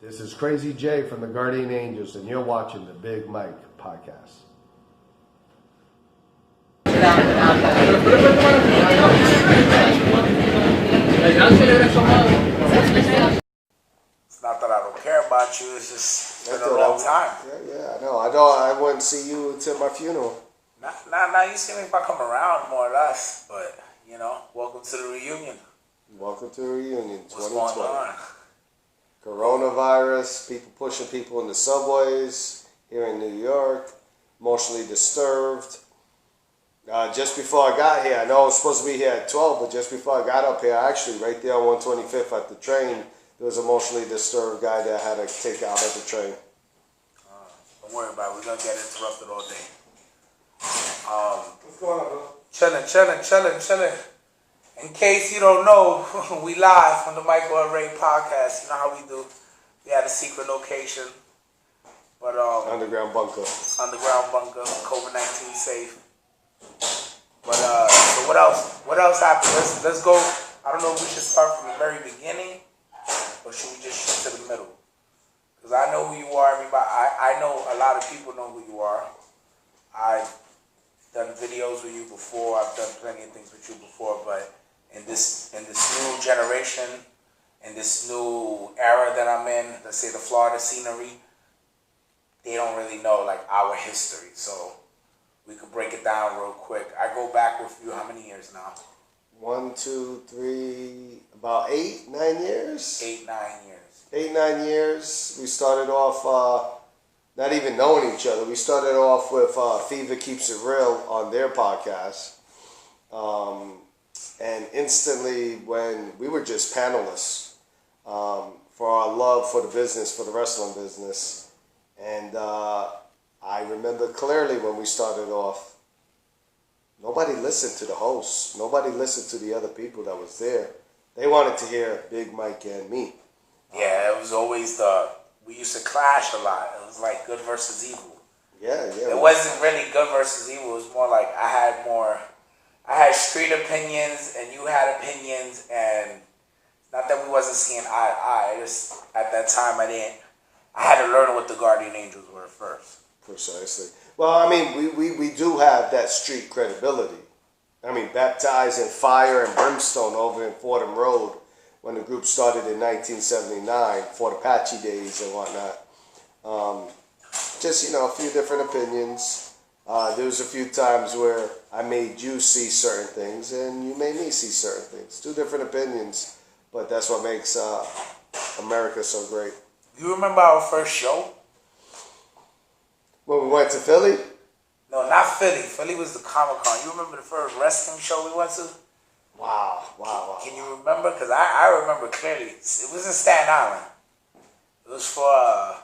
This is Crazy J from the Guardian Angels, and you're watching the Big Mike Podcast. It's not that I don't care about you, it's just been a long time. Yeah, I know. I wouldn't see you until my funeral. Now you see me if I come around, more or less. But, welcome to the reunion. Welcome to the reunion, What's 2020. going on? Coronavirus, people pushing people in the subways here in New York, emotionally disturbed. Just before I got here, I know I was supposed to be here at 12, but just before I got up here, actually, right there on 125th at the train, there was an emotionally disturbed guy that I had to take out of the train. Don't worry about it. We're going to get interrupted all day. What's going on, bro? Chilling. In case you don't know, we live on the Michael and Reyy podcast. You know how we do. We had a secret location. But Underground bunker, COVID-19 safe. But so what else? What else happened? Let's go. I don't know if we should start from the very beginning, or should we just shoot to the middle? Because I know who you are. Everybody, I know a lot of people know who you are. I've done videos with you before. I've done plenty of things with you before. But in this new generation, in this new era that I'm in, let's say the Florida scenery, they don't really know like our history. So we could break it down real quick. I go back with you how many years now? 1, 2, 3, about 8, 9 years. 8, 9 years. 8, 9 years. We started off not even knowing each other. We started off with Fever Keeps It Real on their podcast. And instantly, when we were just panelists for our love for the business, for the wrestling business. And I remember clearly when we started off, nobody listened to the hosts. Nobody listened to the other people that was there. They wanted to hear Big Mike and me. Yeah, it was always we used to clash a lot. It was like good versus evil. Yeah. It wasn't really good versus evil. It was more like I had street opinions and you had opinions, and not that we wasn't seeing eye to eye. Just at that time I had to learn what the Guardian Angels were first. Precisely. Well, I mean, we do have that street credibility. I mean, baptized in fire and brimstone over in Fordham Road when the group started in 1979, Fort Apache days and whatnot. Just, a few different opinions. There was a few times where I made you see certain things and you made me see certain things. Two different opinions, but that's what makes America so great. You remember our first show? When we went to Philly? No, not Philly. Philly was the Comic-Con. You remember the first wrestling show we went to? Wow. Can you remember? Because I remember clearly. It was in Staten Island. It was for...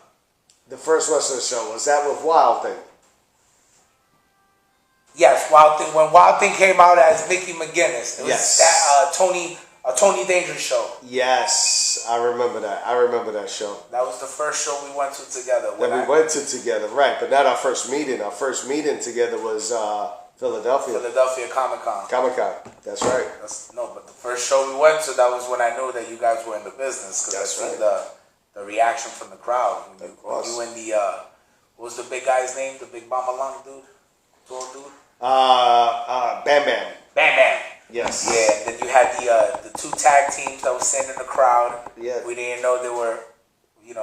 The first wrestling show, was that with Wild Thing? Yes, Wild Thing. When Wild Thing came out as Mickey McGuinness. It was a Tony Dangerous show. Yes, I remember that. I remember that show. That was the first show we went to together. We went to together, right? But not our first meeting. Our first meeting together was Philadelphia. Philadelphia Comic-Con. That's right. But the first show we went to, that was when I knew that you guys were in the business. Because I seen the reaction from the crowd. When you and the, what was the big guy's name? The big Bama Lung dude? Tall dude? Bam Bam. Bam Bam. Yes. Yeah, then you had the two tag teams that was sitting in the crowd. Yeah. We didn't know they were, we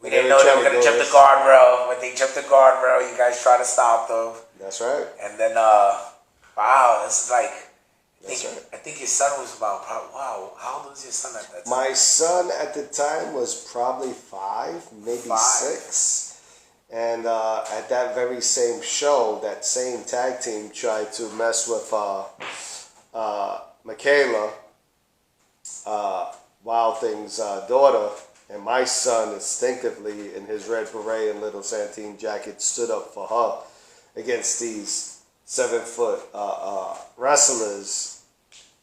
didn't know they were going to jump the guardrail. When they jumped the guardrail, you guys tried to stop them. That's right. And then, wow, this is like, I think your son was about, how old was your son at that time? My son at the time was probably 5, maybe 6. And at that very same show, that same tag team tried to mess with Michaela, Wild Thing's daughter, and my son instinctively in his red beret and little Santine jacket stood up for her against these 7-foot wrestlers.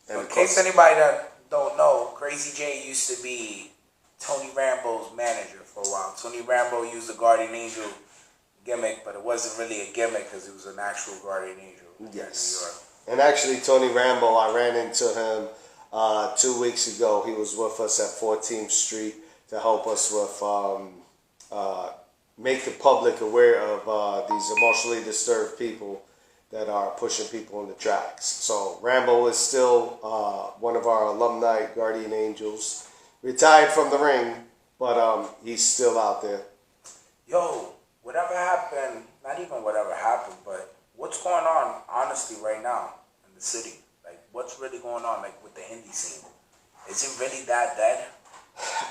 And in case anybody that don't know, Crazy J used to be Tony Rambo's manager for a while. Tony Rambo used the Guardian Angel gimmick, but it wasn't really a gimmick because it was an actual Guardian Angel. Yes. And actually, Tony Rambo, I ran into him 2 weeks ago. He was with us at 14th Street to help us with make the public aware of these emotionally disturbed people that are pushing people in the tracks. So Rambo is still one of our alumni guardian angels, retired from the ring, but he's still out there. Yo, whatever happened, not even whatever happened, but what's going on, honestly, right now in the city? Like, what's really going on, like, with the indie scene? Is it really that dead?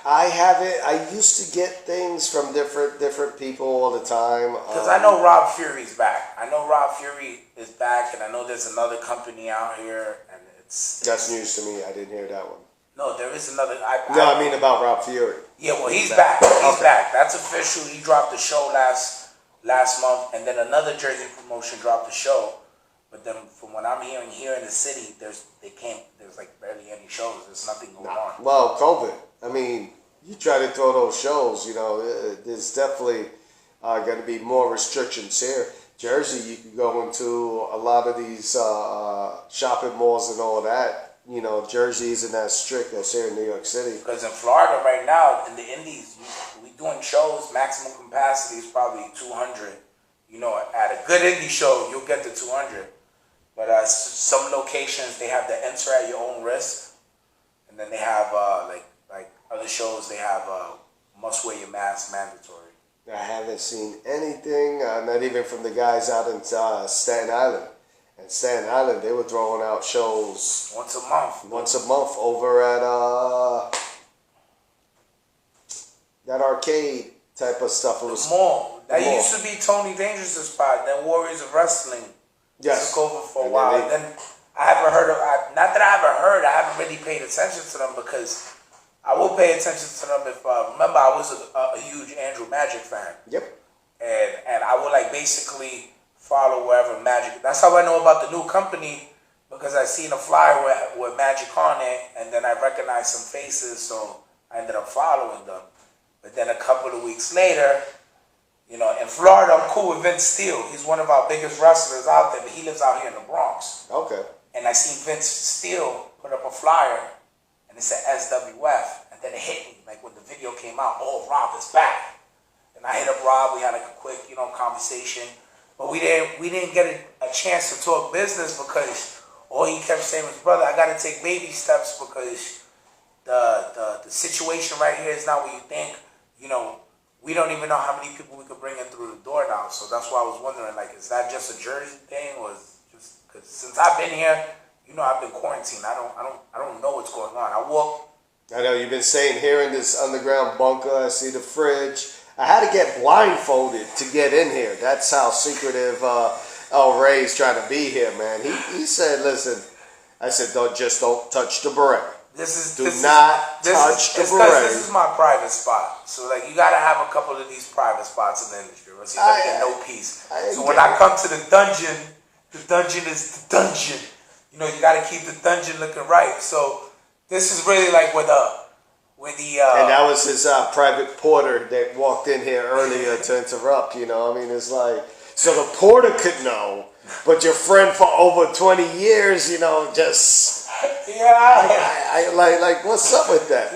I haven't. I used to get things from different people all the time. Because I know Rob Fury's back. I know Rob Fury is back, and I know there's another company out here, and it's... That's news to me. I didn't hear that one. No, there is another... I mean about Rob Fury. Yeah, well, he's back. He's back. That's official. He dropped the show last month, and then another Jersey promotion dropped the show. But then, from what I'm hearing here in the city, there's like barely any shows. There's nothing going on. Well, COVID. I mean, you try to throw those shows. You know, there's definitely going to be more restrictions here. Jersey, you can go into a lot of these shopping malls and all that. You know, Jersey isn't as strict as here in New York City. Because in Florida right now, in the Indies, we doing shows. Maximum capacity is probably 200. You know, at a good indie show, you'll get to 200. But some locations, they have the enter at your own risk. And then they have, like other shows, they have must wear your mask mandatory. I haven't seen anything, not even from the guys out in Staten Island. And Staten Island, they were throwing out shows once a month over at that arcade type of stuff. It was the mall. That used to be Tony Dangerous's spot. Then Warriors of Wrestling took over for a while. And then I haven't heard of. Not that I haven't heard. I haven't really paid attention to them because I will pay attention to them if. Remember, I was a huge Andrew Magic fan. Yep. And I would like basically follow wherever Magic. That's how I know about the new company, because I seen a flyer with Magic on it, and then I recognized some faces, so I ended up following them. But then a couple of weeks later, you know, in Florida, I'm cool with Vince Steele. He's one of our biggest wrestlers out there, but he lives out here in the Bronx. Okay. And I seen Vince Steele put up a flyer, and it said SWF, and then it hit me, like when the video came out, oh, Rob is back. And I hit up Rob, we had like a quick, you know, conversation. But we didn't get a chance to talk business because all he kept saying was, brother, I got to take baby steps because the situation right here is not what you think. You know, we don't even know how many people we could bring in through the door now. So that's why I was wondering, like, is that just a Jersey thing, or is just because since I've been here, you know, I've been quarantined. I don't know what's going on. I know you've been staying here in this underground bunker. I see the fridge. I had to get blindfolded to get in here. That's how secretive Rey's trying to be here, man. He said, listen, I said, don't touch the beret. This is This is my private spot. So, like, you got to have a couple of these private spots in the industry, or else you never get no peace. So when I come to the dungeon is the dungeon. You know, you got to keep the dungeon looking right. So this is really like with and that was his private porter that walked in here earlier to interrupt, you know. I mean, it's like, so the porter could know, but your friend for over 20 years, you know, just... Yeah. I like, what's up with that?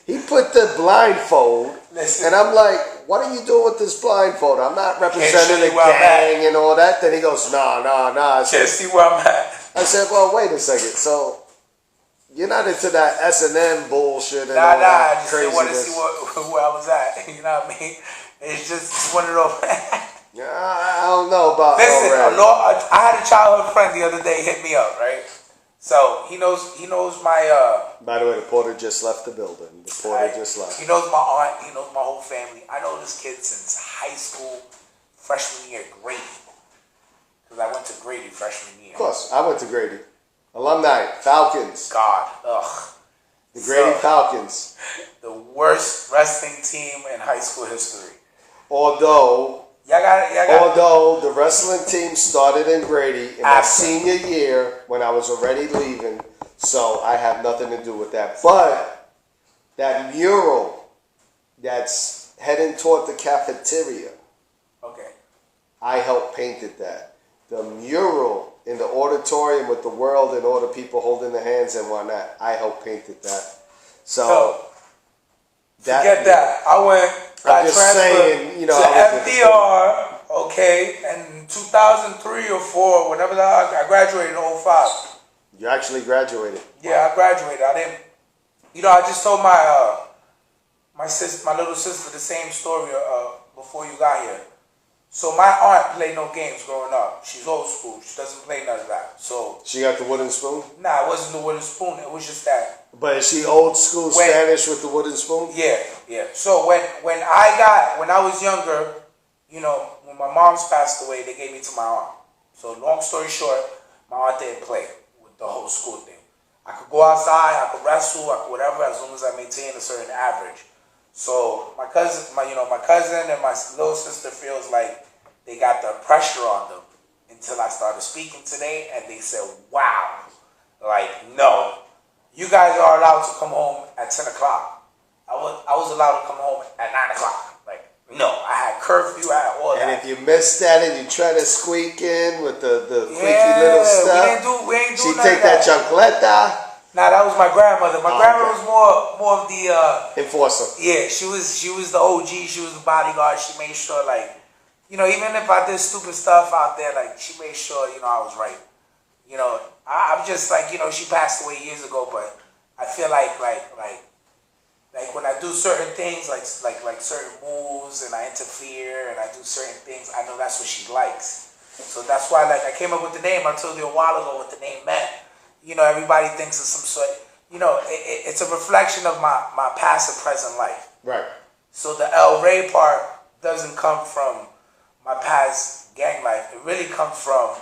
He put the blindfold, and I'm like, what are you doing with this blindfold? I'm not representing a gang and all that. Then he goes, no. Can't see where I'm at. I said, well, wait a second. So... you're not into that S&M bullshit and all that I just craziness. want to see where I was at. You know what I mean? It's just one of those. Yeah, I don't know about. Listen, I had a childhood friend the other day hit me up, right? So he knows my. By the way, the porter just left the building. The porter just left. He knows my aunt. He knows my whole family. I know this kid since high school, freshman year, Grady. Because I went to Grady freshman year. Of course, I went to Grady. Alumni, Falcons. God, ugh. The Grady Falcons. The worst wrestling team in high school history. Although the wrestling team started in Grady in my senior year when I was already leaving, so I have nothing to do with that. But that mural that's heading toward the cafeteria, okay, I helped painted that. The mural in the auditorium with the world and all the people holding their hands and whatnot, I helped painted that. So Forget that. I I'm just saying, you know, to FDR, okay, and 2003 or 4, whenever I graduated in 05. You actually graduated. Yeah, I graduated. I didn't, you know, I just told my my little sister the same story before you got here. So my aunt played no games growing up. She's old school. She doesn't play none of that. So she got the wooden spoon? Nah, it wasn't the wooden spoon. It was just that. But is she old school Spanish with the wooden spoon? Yeah, yeah. So when I was younger, you know, when my mom's passed away, they gave me to my aunt. So long story short, my aunt didn't play with the whole school thing. I could go outside, I could wrestle, I could whatever, as long as I maintain a certain average. So my cousin and my little sister feels like they got the pressure on them until I started speaking today, and they said, "Wow, like no, you guys are allowed to come home at 10 o'clock. I was allowed to come home at 9 o'clock. Like no, I had curfew, I had all that. And if you missed that and you try to squeak in with the quickie little stuff, we ain't do she none take of that chancleta." Nah, that was my grandmother. My grandmother was more of the enforcer. Yeah, she was the OG. She was the bodyguard. She made sure, like, you know, even if I did stupid stuff out there, like, she made sure, you know, I was right. You know, I'm just like, you know, she passed away years ago, but I feel like when I do certain things, like certain moves, and I interfere, and I do certain things, I know that's what she likes. So that's why, like, I came up with the name. I told you a while ago what the name meant. You know, everybody thinks it's some sort. You know, it's a reflection of my past and present life. Right. So the El Rey part doesn't come from my past gang life. It really comes from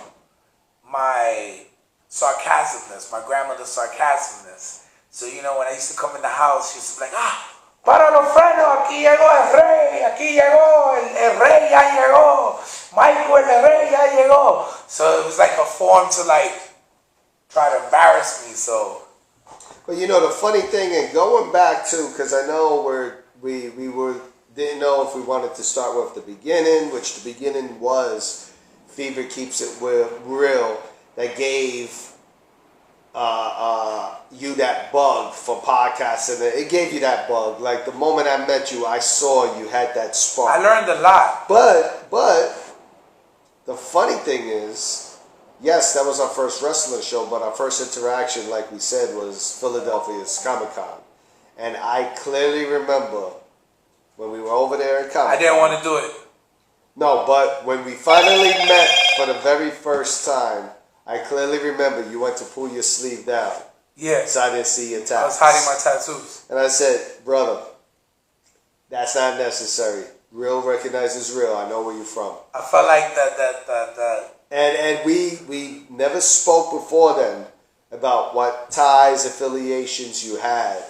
my sarcasmness, my grandmother's sarcasmness. So, you know, when I used to come in the house, she used to be like, para los frenos, aquí llegó el Rey, aquí llegó, el Rey ya llegó, Michael el Rey ya llegó. So it was like a form to, like, try to embarrass me, so. But you know the funny thing, and going back to, because I know we didn't know if we wanted to start with the beginning, which the beginning was Fever Keeps It Real, that gave you that bug for podcasting. It gave you that bug. Like the moment I met you, I saw you had that spark. I learned a lot. But the funny thing is, yes, that was our first wrestling show, but our first interaction, like we said, was Philadelphia's Comic-Con. And I clearly remember when we were over there in Comic-Con. I didn't want to do it. No, but when we finally met for the very first time, I clearly remember you went to pull your sleeve down. Yeah. So I didn't see your tattoos. I was hiding my tattoos. And I said, brother, that's not necessary. Real recognizes real. I know where you're from. I felt like that. And we never spoke before then about what ties, affiliations you had.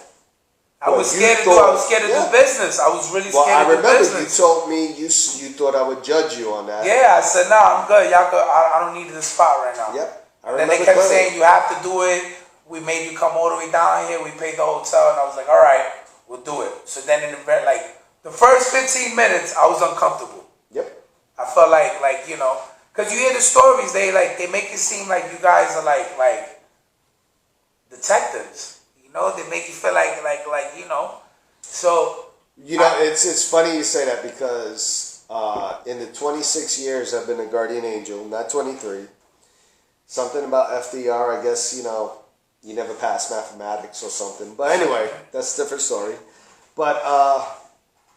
I was scared to do business. I was really scared to do business. Well, I remember you told me you thought I would judge you on that. Yeah, I said, nah, I'm good. Y'all could, I don't need this spot right now. Yep. And then they kept saying, you have to do it. We made you come all the way down here. We paid the hotel. And I was like, all right, we'll do it. So then in the first 15 minutes, I was uncomfortable. Yep. I felt like you know, because you hear the stories, they make it seem like you guys are like detectives. You know, they make you feel like you know. So you know, it's funny you say that because in the 26 years I've been a guardian angel, not 23. Something about FDR, I guess, you know, you never passed mathematics or something. But anyway, that's a different story. But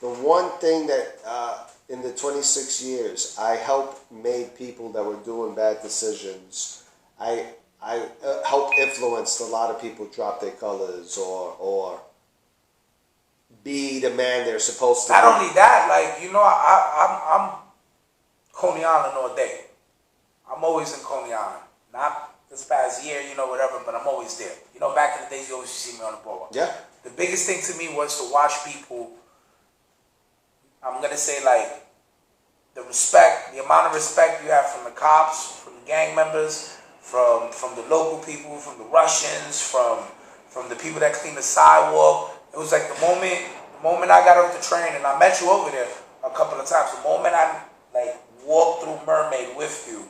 the one thing that in the 26 years I helped made people that were doing bad decisions, I helped influence a lot of people drop their colors or be the man they're supposed to be. Not only that, like, you know, I'm Coney Island all day. I'm always in Coney Island. Not this past year, you know, whatever, but I'm always there. You know, back in the days, you always see me on the boardwalk. Yeah. The biggest thing to me was to watch people, I'm going to say, like, the amount of respect you have from the cops, from the gang members, from the local people, from the Russians, from the people that clean the sidewalk. It was like the moment I got off the train, and I met you over there a couple of times, the moment I, like, walked through Mermaid with you,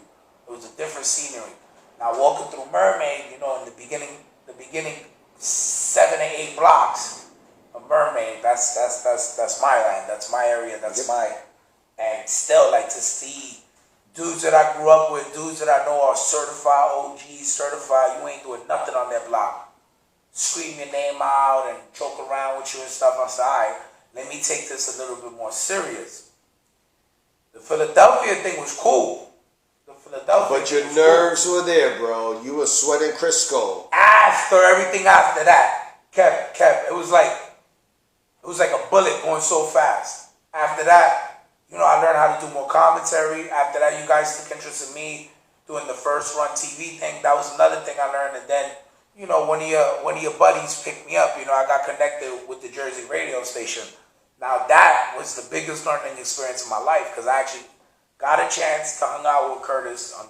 it was a different scenery. Now, walking through Mermaid, you know, in the beginning 7 or 8 blocks of Mermaid. That's my land. That's my area. That's my. And still, like, to see dudes that I grew up with, dudes that I know are certified OGs, certified. You ain't doing nothing on their block. Scream your name out and joke around with you and stuff. I said, all right, let me take this a little bit more serious. The Philadelphia thing was cool. But your nerves were there, bro. You were sweating Crisco. After everything after that, Kev, it was like a bullet going so fast. After that, I learned how to do more commentary. After that, you guys took interest in me doing the first run TV thing. That was another thing I learned. And then, one of your buddies picked me up. I got connected with the Jersey radio station. Now that was the biggest learning experience of my life because I actually got a chance to hang out with Curtis on,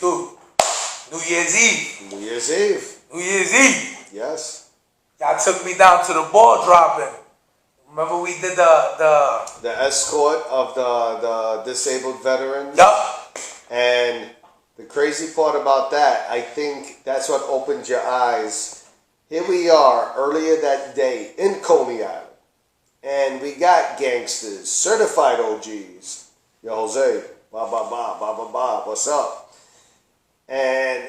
New Year's Eve. New Year's Eve. New Year's Eve. Yes. Y'all took me down to the ball dropping. Remember we did the escort of the disabled veterans. Yup. And the crazy part about that, I think that's what opened your eyes. Here we are earlier that day in Coney Island. And we got gangsters, certified OGs. Yo, Jose, what's up? And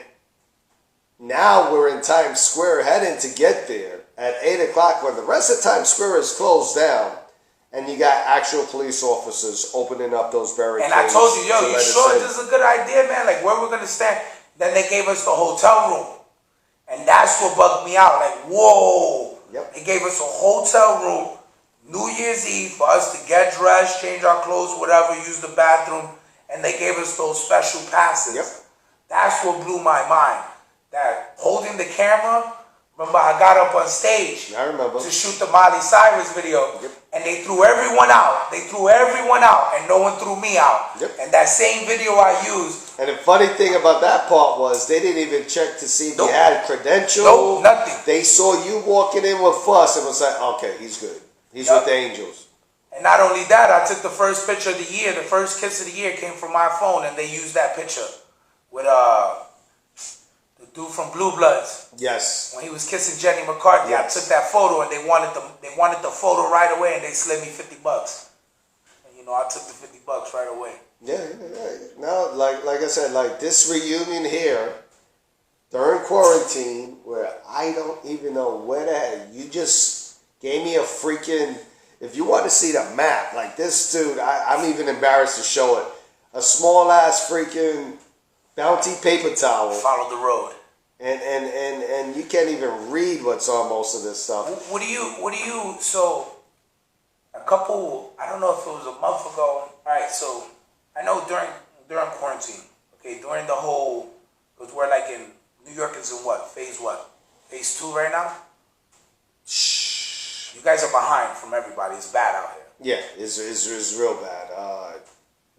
now we're in Times Square heading to get there at 8 o'clock when the rest of Times Square is closed down. And you got actual police officers opening up those barricades. And I told you, you sure this is a good idea, man? Like, where we're going to stand? Then they gave us the hotel room. And that's what bugged me out. Like, whoa. Yep. They gave us a hotel room. New Year's Eve for us to get dressed, change our clothes, whatever, use the bathroom, and they gave us those special passes. Yep. That's what blew my mind. That holding the camera, remember I got up on stage to shoot the Miley Cyrus video, and they threw everyone out. And no one threw me out. Yep. And that same video I used. And the funny thing about that part was they didn't even check to see if you had credentials. Nope, nothing. They saw you walking in with fuss and was like, okay, he's good. He's with the Angels. And not only that, I took the first picture of the year. The first kiss of the year came from my phone, and they used that picture with the dude from Blue Bloods. Yes. When he was kissing Jenny McCarthy, I took that photo, and they wanted the photo right away, and they slid me $50. And I took the $50 right away. Yeah. No, like I said, like this reunion here during quarantine, where I don't even know where the hell you just gave me a freaking. If you want to see the map, like this dude, I'm even embarrassed to show it. A small ass freaking Bounty paper towel. Follow the road. And you can't even read what's on most of this stuff. What do you? So a couple. I don't know if it was a month ago. All right. So I know during quarantine. Okay. During the whole, because we're like in New York is in what? Phase 2 right now. You guys are behind from everybody. It's bad out here. Yeah, it's real bad.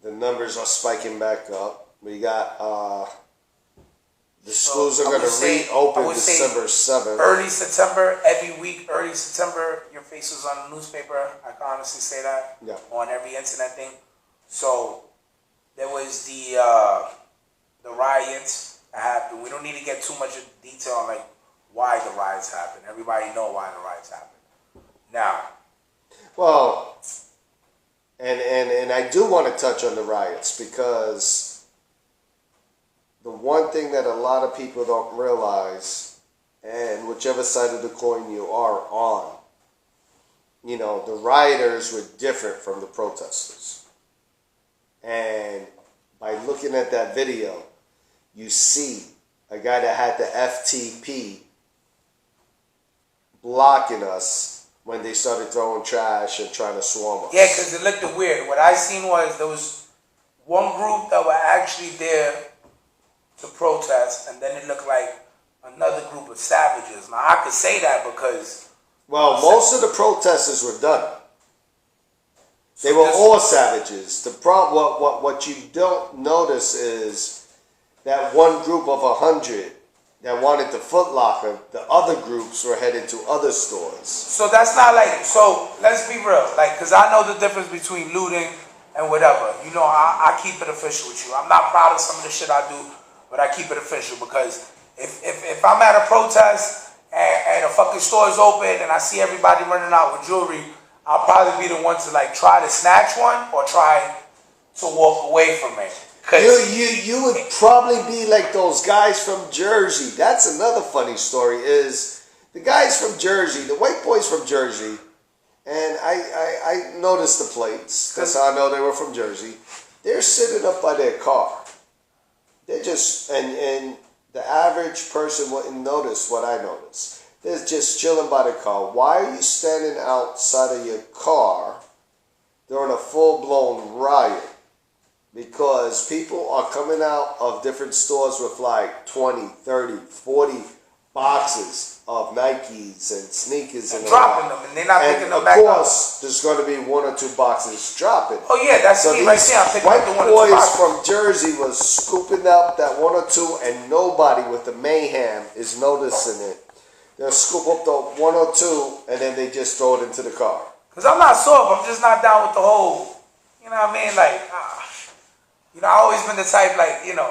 The numbers are spiking back up. We got the schools are going to reopen December 7th. Early September, every week, early September, your face was on the newspaper. I can honestly say that. Yeah. On every internet thing. So there was the riots that happened. We don't need to get too much detail on like why the riots happened. Everybody know why the riots happened. Now, well, and I do want to touch on the riots because the one thing that a lot of people don't realize, and whichever side of the coin you are on, the rioters were different from the protesters. And by looking at that video, you see a guy that had the FTP blocking us when they started throwing trash and trying to swarm us. Yeah, because it looked weird. What I seen was there was one group that were actually there to protest, and then it looked like another group of savages. Now, I could say that because... Well, most of the protesters were done. They were all savages. The what you don't notice is that one group of 100 that wanted the Footlocker, the other groups were headed to other stores. So that's not like, so let's be real, like, because I know the difference between looting and whatever. I keep it official with you. I'm not proud of some of the shit I do, but I keep it official because if I'm at a protest and a fucking store is open and I see everybody running out with jewelry, I'll probably be the one to like try to snatch one or try to walk away from it. You would probably be like those guys from Jersey. That's another funny story. Is the guys from Jersey, the white boys from Jersey, and I noticed the plates. That's how I know they were from Jersey. They're sitting up by their car. They're just and the average person wouldn't notice what I noticed. They're just chilling by the car. Why are you standing outside of your car during a full-blown riot? Because people are coming out of different stores with like 20, 30, 40 boxes of Nikes and sneakers and dropping them, and they're not picking them back up. Of course, there's going to be 1 or 2 boxes dropping. Oh yeah, that's me right there. I'm picking up the 1 or 2 boxes. White boys from Jersey was scooping up that 1 or 2, and nobody with the mayhem is noticing it. They'll scoop up the 1 or 2, and then they just throw it into the car. Cause I'm not soft. I'm just not down with the whole. You know what I mean? Like, you know, I always been the type like, you know,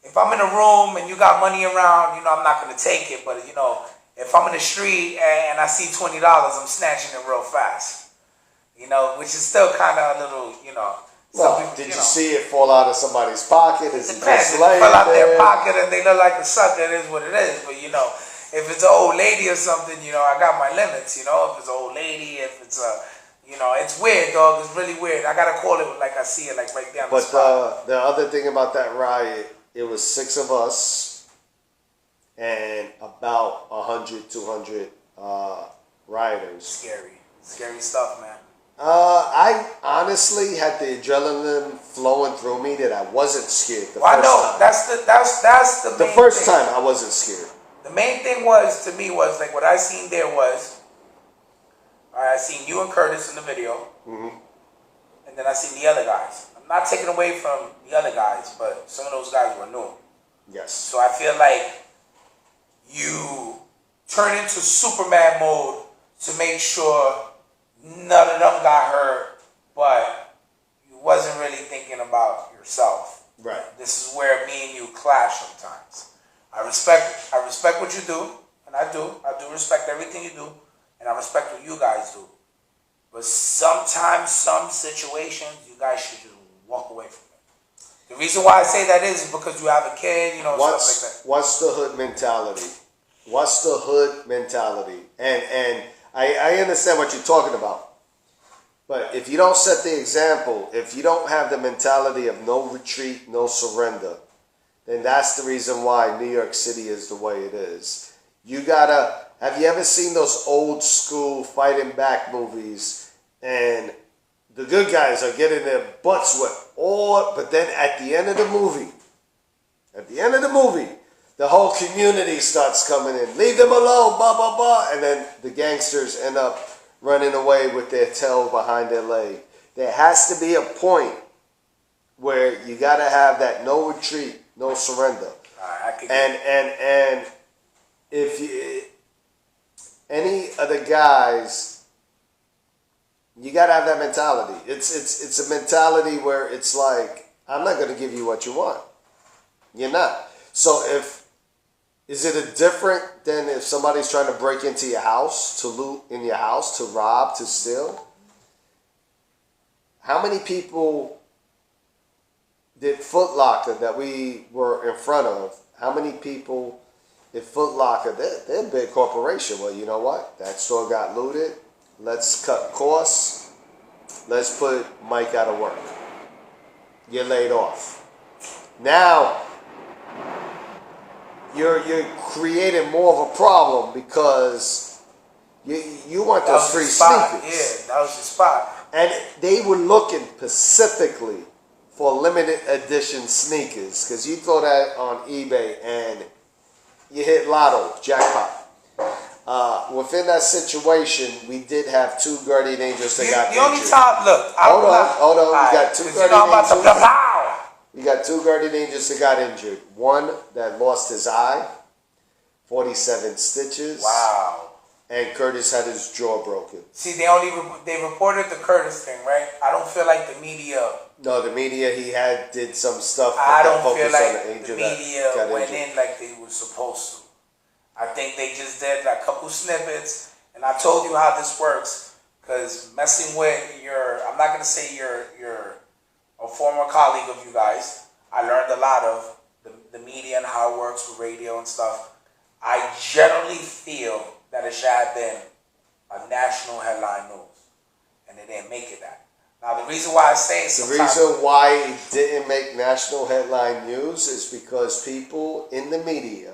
if I'm in a room and you got money around, you know, I'm not gonna take it. But you know, if I'm in the street and I see $20, I'm snatching it real fast. You know, which is still kind of a little, you know. Well, did you see it fall out of somebody's pocket? Is it just laying fell out their pocket and they look like a sucker? It is what it is. But you know, if it's an old lady or something, you know, I got my limits. You know, if it's an old lady, if it's a, you know, it's weird, dog. It's really weird. I gotta call it like I see it, like right there on the spot. But the other thing about that riot, it was 6 of us and about 100, 200 rioters. Scary stuff, man. I honestly had the adrenaline flowing through me that I wasn't scared the first time. That's the main The first thing. time I wasn't scared. The main thing was, to me, was like what I seen there was, I seen you and Curtis in the video, and then I seen the other guys. I'm not taking away from the other guys, but some of those guys were new. Yes. So I feel like you turn into Superman mode to make sure none of them got hurt, but you wasn't really thinking about yourself. Right. This is where me and you clash sometimes. I respect what you do, and I do respect everything you do, and I respect what you guys do. But sometimes, some situations, you guys should just walk away from it. The reason why I say that is because you have a kid, you know, stuff like that. What's the hood mentality? What's the hood mentality? And I understand what you're talking about. But if you don't set the example, if you don't have the mentality of no retreat, no surrender, then that's the reason why New York City is the way it is. You gotta, have you ever seen those old school fighting back movies and the good guys are getting their butts whipped? But then at the end of the movie, the whole community starts coming in. Leave them alone, blah, blah, blah. And then the gangsters end up running away with their tail behind their leg. There has to be a point where you got to have that no retreat, no surrender. And if you, any of the guys, you got to have that mentality. It's a mentality where it's like, I'm not going to give you what you want. You're not. So is it a different than if somebody's trying to break into your house, to loot in your house, to rob, to steal? How many people did Footlocker that we were in front of? How many people did Footlocker? They're a big corporation. Well, you know what? That store got looted. Let's cut costs. Let's put Mike out of work. You're laid off. Now, you're creating more of a problem because you want those free sneakers. Yeah, that was the spot. And they were looking specifically for limited edition sneakers because you throw that on eBay and you hit lotto, jackpot. Within that situation, we did have 2 guardian angels that got injured. The only time, look, hold on. We got 2 guardian angels. We got 2 guardian angels that got injured. One that lost his eye, 47 stitches. Wow. And Curtis had his jaw broken. See, they reported the Curtis thing, right? I don't feel like the media. No, the media, he did some stuff. I don't feel like the media went in like they were supposed to. I think they just did a couple snippets, and I told you how this works. Because messing with I'm not gonna say you're a former colleague of you guys. I learned a lot of the media and how it works with radio and stuff. I generally feel that it should have been a national headline news, and it didn't make it that. Now the reason why I say the reason why it didn't make national headline news is because people in the media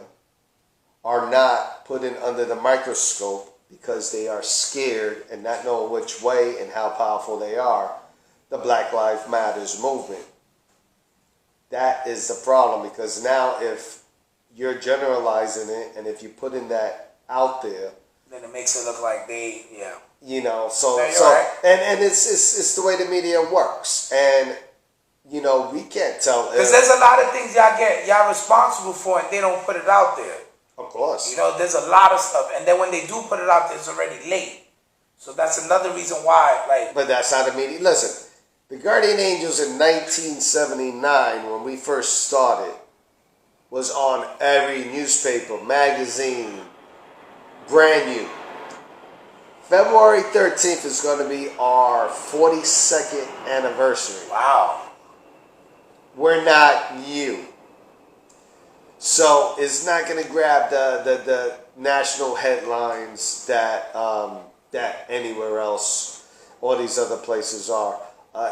are not put in under the microscope because they are scared and not knowing which way and how powerful they are. The Black Lives Matters movement. That is the problem, because now if you're generalizing it and if you put in that out there, then it makes it look like you know, so right. and it's the way the media works, and you know, we can't tell because there's a lot of things y'all responsible for, and they don't put it out there. Of course, you know, there's a lot of stuff, and then when they do put it out there, it's already late. So that's another reason why, like. But that's how the media. Listen, the Guardian Angels in 1979, when we first started, was on every newspaper, magazine, brand new. February 13th is going to be our 42nd anniversary. Wow. We're not new. So it's not going to grab the national headlines that that anywhere else or these other places are.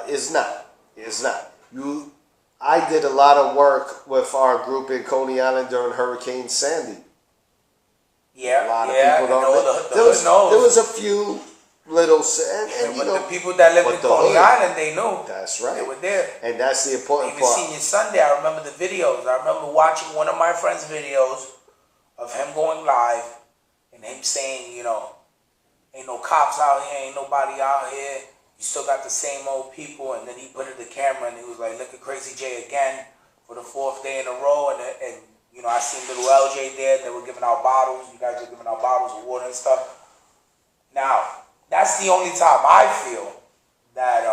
It's not. It's not. I did a lot of work with our group in Coney Island during Hurricane Sandy. Yeah, a lot of people don't know. There was a few little, and you but know, the people that live in Coney Island, they knew. That's right. They were there, and that's the important even part. Senior Sunday, I remember the videos. I remember watching one of my friends' videos of him going live and him saying, you know, ain't no cops out here, ain't nobody out here. You still got the same old people. And then he put in the camera and he was like, look at Crazy J again for the 4th day in a row. And you know, I seen little LJ there. They were giving out bottles. You guys were giving out bottles of water and stuff. Now, that's the only time I feel that.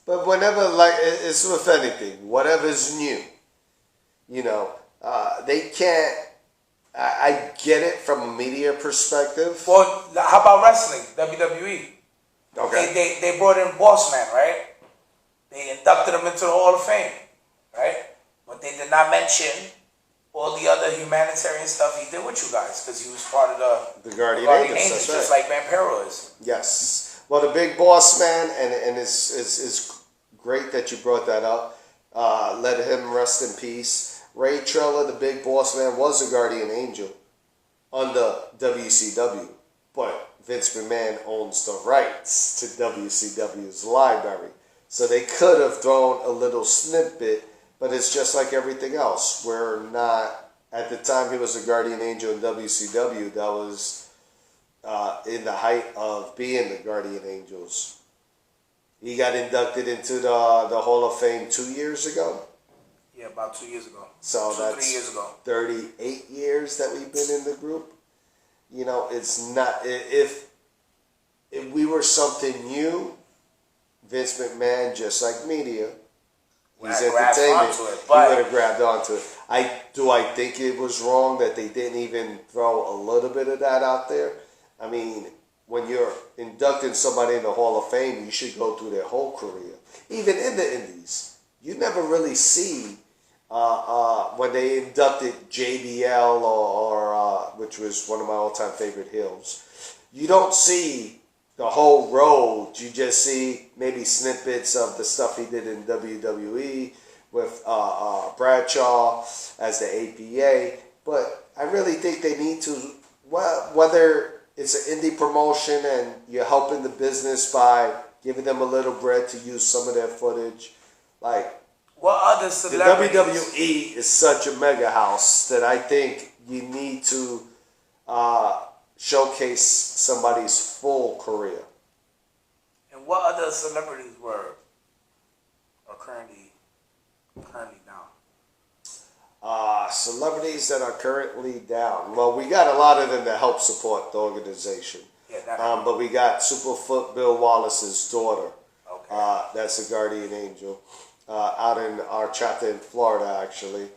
But whenever, like, it's with anything, whatever's new, you know, they can't. I get it from a media perspective. Well, how about wrestling? WWE. Okay. They brought in Boss Man, right? They inducted him into the Hall of Fame, right? But they did not mention all the other humanitarian stuff he did with you guys, because he was part of the Guardian Angels, just like Vampiro is. Yes. Well, the Big Boss Man, and it's great that you brought that up. Let him rest in peace. Rey Trella, the Big Boss Man, was a Guardian Angel under WCW, but Vince McMahon owns the rights to WCW's library. So they could have thrown a little snippet, but it's just like everything else. We're not, at the time he was a Guardian Angel in WCW, that was in the height of being the Guardian Angels. He got inducted into the Hall of Fame 2 years ago. Yeah, about 2 years ago. So 3 years ago. 38 years that we've been in the group. You know, it's not, if we were something new, Vince McMahon, just like media, he's entertainment, he would have grabbed onto it. I think it was wrong that they didn't even throw a little bit of that out there. I mean, when you're inducting somebody in the Hall of Fame, you should go through their whole career. Even in the Indies, you never really see when they inducted JBL or which was one of my all-time favorite heels. You don't see the whole road. You just see maybe snippets of the stuff he did in WWE with Bradshaw as the APA. But I really think they need to, whether it's an indie promotion and you're helping the business by giving them a little bread to use some of their footage, like, what other celebrities? The WWE is such a mega house that I think you need to showcase somebody's full career. And what other celebrities are currently down? Celebrities that are currently down. Well, we got a lot of them that help support the organization. Yeah, but we got Superfoot Bill Wallace's daughter. Okay. That's a Guardian Angel. Out in our chapter in Florida, actually.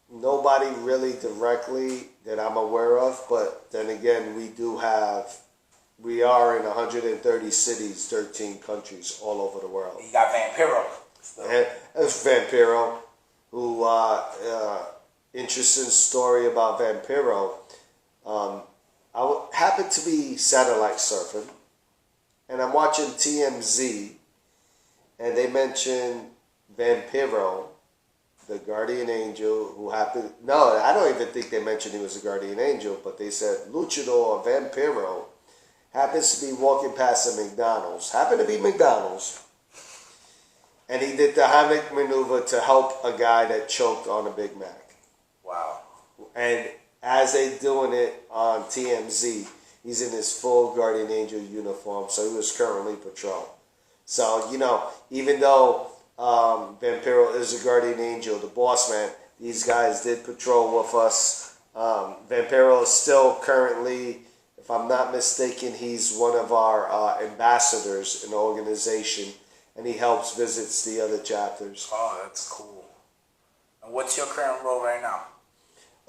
Nobody really directly that I'm aware of, but then again, we are in 130 cities, 13 countries all over the world. You got Vampiro. And it's Vampiro, who, interesting story about Vampiro. Happened to be satellite surfing, and I'm watching TMZ, and they mentioned Vampiro, the guardian angel, who happened... No, I don't even think they mentioned he was a guardian angel, but they said Luchador Vampiro happens to be walking past a McDonald's. Happened to be McDonald's. And he did the Heimlich maneuver to help a guy that choked on a Big Mac. Wow. And as they doing it on TMZ, he's in his full guardian angel uniform, so he was currently patrol. So, even though Vampiro is a guardian angel, the boss man, these guys did patrol with us. Vampiro is still currently, if I'm not mistaken, he's one of our ambassadors in the organization, and he helps visits the other chapters. Oh, that's cool. And what's your current role right now?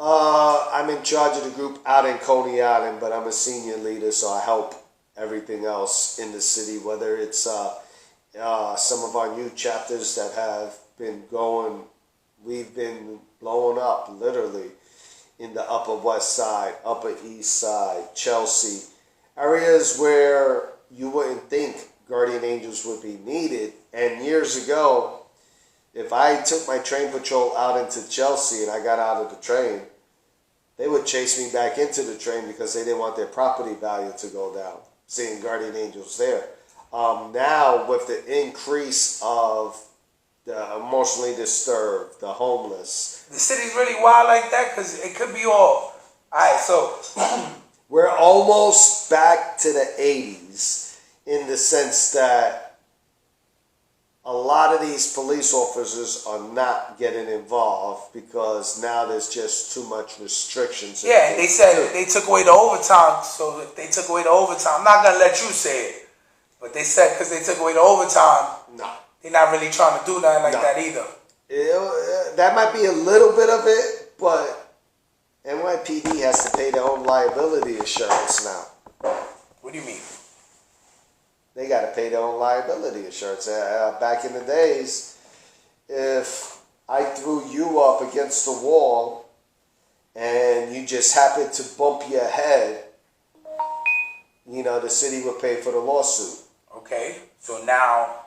I'm in charge of the group out in Coney Island, but I'm a senior leader, so I help everything else in the city, whether it's some of our new chapters that have been going. We've been blowing up, literally, in the Upper West Side, Upper East Side, Chelsea, areas where you wouldn't think guardian angels would be needed. And years ago, if I took my train patrol out into Chelsea and I got out of the train, they would chase me back into the train because they didn't want their property value to go down, seeing guardian angels there. Now, with the increase of the emotionally disturbed, the homeless. The city's really wild like that because it could be all. Alright, so. We're almost back to the 80s in the sense that a lot of these police officers are not getting involved because now there's just too much restrictions. Yeah, they said they took away the overtime. So if they took away the overtime, I'm not going to let you say it. But they said because they took away the overtime, no, they're not really trying to do nothing like that either. That might be a little bit of it, but NYPD has to pay their own liability insurance now. What do you mean? They got to pay their own liability insurance. Back in the days, if I threw you up against the wall and you just happened to bump your head, the city would pay for the lawsuit. Okay, so now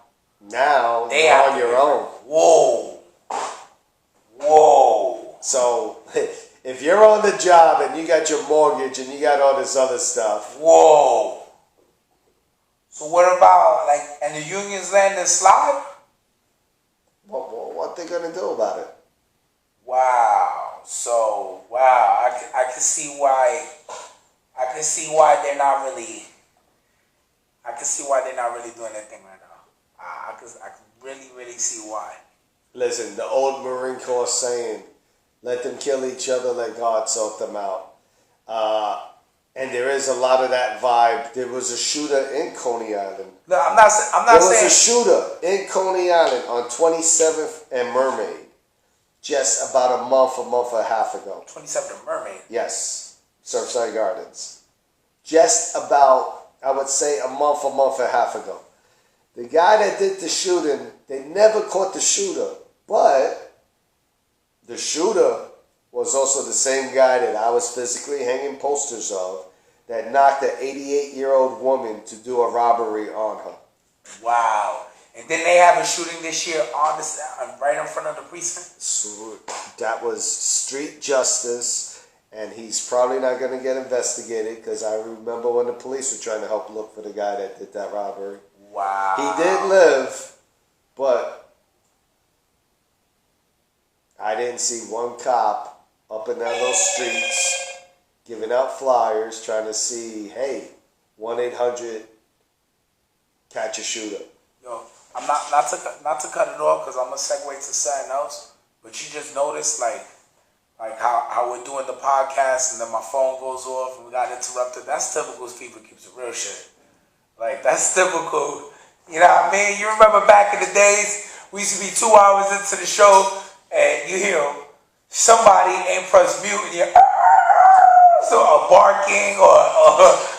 they you're on your own. Whoa. So if you're on the job and you got your mortgage and you got all this other stuff. Whoa. So what about, and the unions letting it slide? What they gonna do about it? Wow. So, I can see why. I can see why they're not really. I can see why they're not really doing anything right now. I can really see why. Listen, the old Marine Corps saying, "Let them kill each other, let God sort them out." And there is a lot of that vibe. There was a shooter in Coney Island. No, I'm not there was saying. a shooter in Coney Island on 27th and Mermaid just about a month and a half ago. 27th and Mermaid? Yes. Surfside Gardens. Just about, I would say, a month and a half ago. The guy that did the shooting, they never caught the shooter. But the shooter was also the same guy that I was physically hanging posters of that knocked an 88-year-old woman to do a robbery on her. Wow. And then they have a shooting this year right in front of the precinct? So that was street justice, and he's probably not going to get investigated because I remember when the police were trying to help look for the guy that did that robbery. Wow. He did live, but I didn't see one cop up and down those streets, giving out flyers, trying to see, hey, 1-800, catch a shooter. Yo, I'm not to cut it off because I'm gonna segue to something else. But you just noticed like how we're doing the podcast and then my phone goes off and we got interrupted. That's typical. People keeps it real shit. Like that's typical. You know what I mean? You remember back in the days we used to be 2 hours into the show and you hear somebody ain't pressed mute and you're so barking or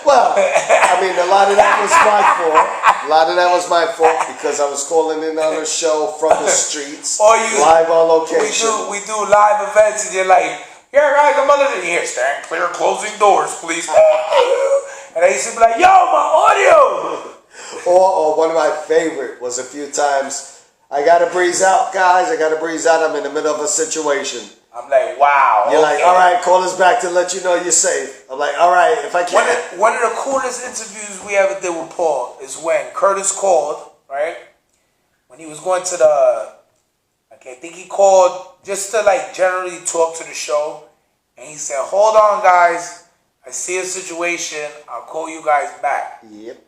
Well, I mean, a lot of that was my fault. A lot of that was my fault because I was calling in on a show from the streets, or you live on location. We do live events and you're like, yeah guys, I'm under here, stand clear, closing doors, please. And I used to be like, yo, my audio. Or one of my favorite was a few times, I gotta breeze out, guys. I gotta breeze out. I'm in the middle of a situation. I'm like, wow. You're like, all right, call us back to let you know you're safe. I'm like, all right, if I can. One of the coolest interviews we ever did with Paul is when Curtis called, right? When he was going to the, I think he called just to like generally talk to the show. And he said, hold on, guys. I see a situation. I'll call you guys back. Yep.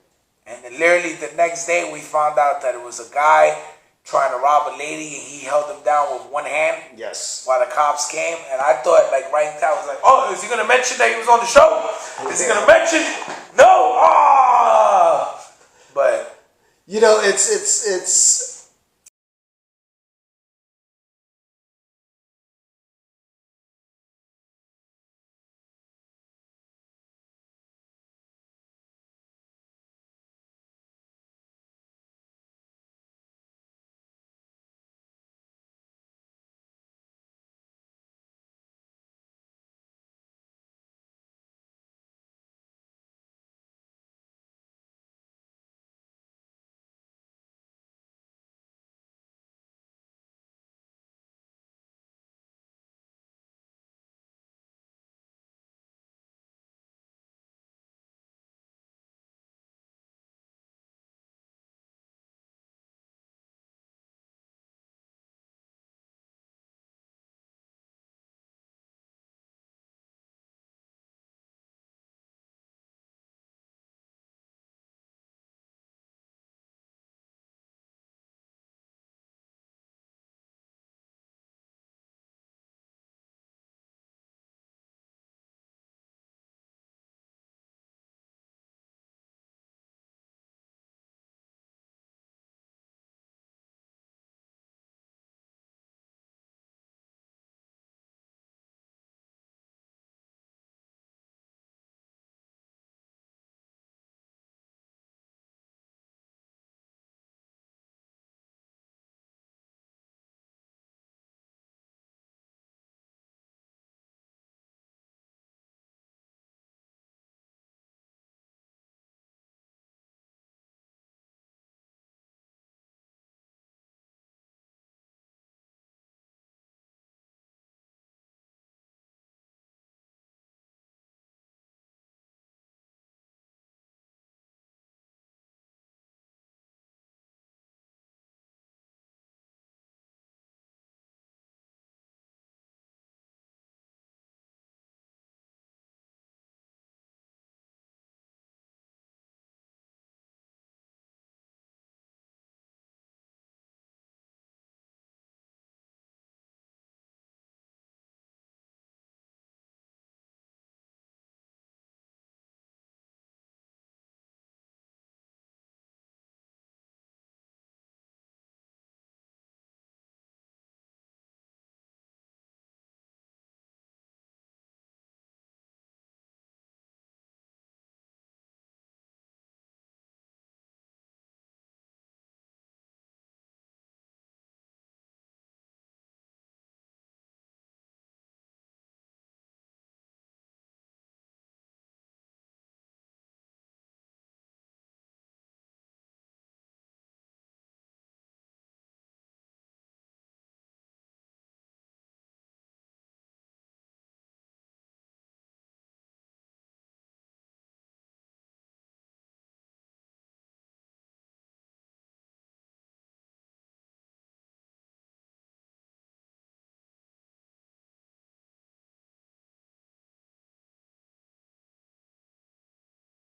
And then literally the next day we found out that it was a guy trying to rob a lady and he held him down with one hand. Yes. While the cops came. And I thought like right there I was like, oh, is he going to mention that he was on the show? Is he going to mention? No. Ah. But you know, it's